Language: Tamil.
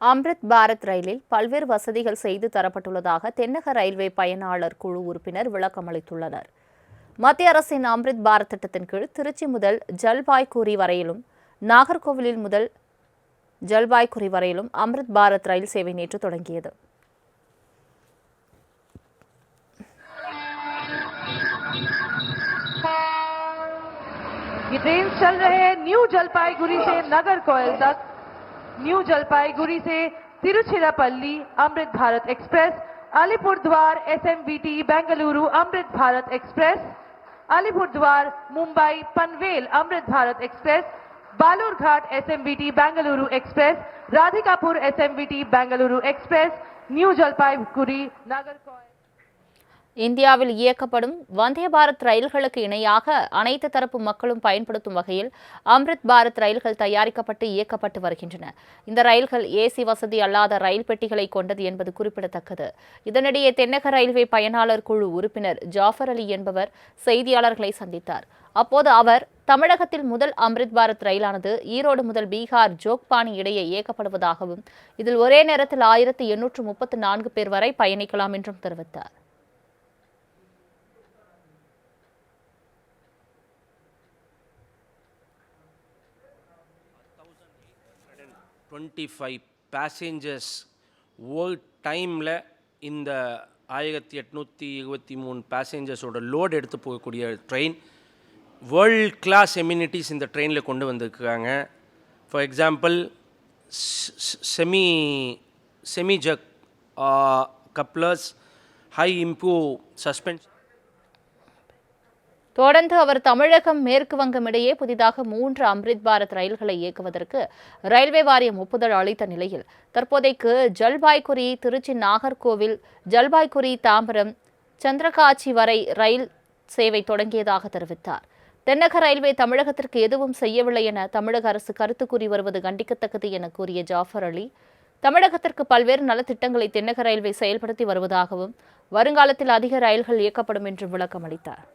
அம்ரித் பாரத் ரயிலில் பல்வேறு வசதிகள் செய்து தரப்பட்டுள்ளதாக தென்னக ரயில்வே பயனாளர் குழு உறுப்பினர் விளக்கம் அளித்துள்ளனர். மத்திய அரசின் அம்ரித் பாரத் திட்டத்தின் கீழ் திருச்சி முதல் ஜல்பாய்குரி வரையிலும், நாகர்கோவிலில் முதல் ஜல்பாய்குரி வரையிலும் அம்ரித் பாரத் ரயில் சேவை நேற்று தொடங்கியது. ये ट्रेन चल रहे हैं न्यू जलपाईगुड़ी से नागरकोइल तक, न्यू जलपाईगुड़ी से Tiruchirappalli Amrit Bharat express, Alipurduar SMVT Bengaluru Amrit Bharat express, Alipurduar Mumbai Panvel Amrit Bharat express, Balurghat SMVT Bengaluru express, Radhikapur SMVT Bengaluru express, new Jalpaiguri Nagercoil. இந்தியாவில் இயக்கப்படும் வந்தே பாரத் ரயில்களுக்கு இணையாக அனைத்து தரப்பு மக்களும் பயன்படுத்தும் வகையில் அம்ரித் பாரத் ரயில்கள் தயாரிக்கப்பட்டு இயக்கப்பட்டு வருகின்றன. இந்த ரயில்கள் ஏசி வசதி அல்லாத ரயில் பெட்டிகளை கொண்டது என்பது குறிப்பிடத்தக்கது. இதனிடையே தென்னக ரயில்வே பயனாளர் குழு உறுப்பினர் ஜாஃபர் அலி என்பவர் செய்தியாளர்களை சந்தித்தார். அப்போது அவர் தமிழகத்தில் முதல் அம்ரித் பாரத் ரயிலானது ஈரோடு முதல் பீகார் ஜோக்பானி இடையே இயக்கப்படுவதாகவும் இதில் ஒரே நேரத்தில் 1834 பேர் வரை பயணிக்கலாம் என்றும் தெரிவித்தார். passengers world டைமில் இந்த 1823 பேசஞ்சர்ஸோட லோடு எடுத்து போகக்கூடிய ட்ரெயின் வேர்ல்ட் கிளாஸ் எம்யூனிட்டிஸ் இந்த ட்ரெயினில் கொண்டு வந்திருக்காங்க. For example semi jug couplers, high improve suspension. தொடர்ந்து அவர் தமிழகம் மேற்கு வங்கம் இடையே புதிதாக 3 அம்ரித் பாரத் ரயில்களை இயக்குவதற்கு ரயில்வே வாரியம் ஒப்புதல் அளித்த நிலையில் தற்போதைக்கு ஜல்பாய்குரி திருச்சி நாகர்கோவில், ஜல்பாய்குரி தாம்பரம், சந்திரகாச்சி வரை ரயில் சேவை தொடங்கியதாக தெரிவித்தார். தென்னக ரயில்வே தமிழகத்திற்கு எதுவும் செய்யவில்லை என தமிழக அரசு கருத்து கூறி வருவது கண்டிக்கத்தக்கது என கூறிய ஜாஃபர் அலி, தமிழகத்திற்கு பல்வேறு நலத்திட்டங்களை தென்னக ரயில்வே செயல்படுத்தி வருவதாகவும் வருங்காலத்தில் அதிக ரயில்கள் இயக்கப்படும் என்றும் விளக்கம் அளித்தார்.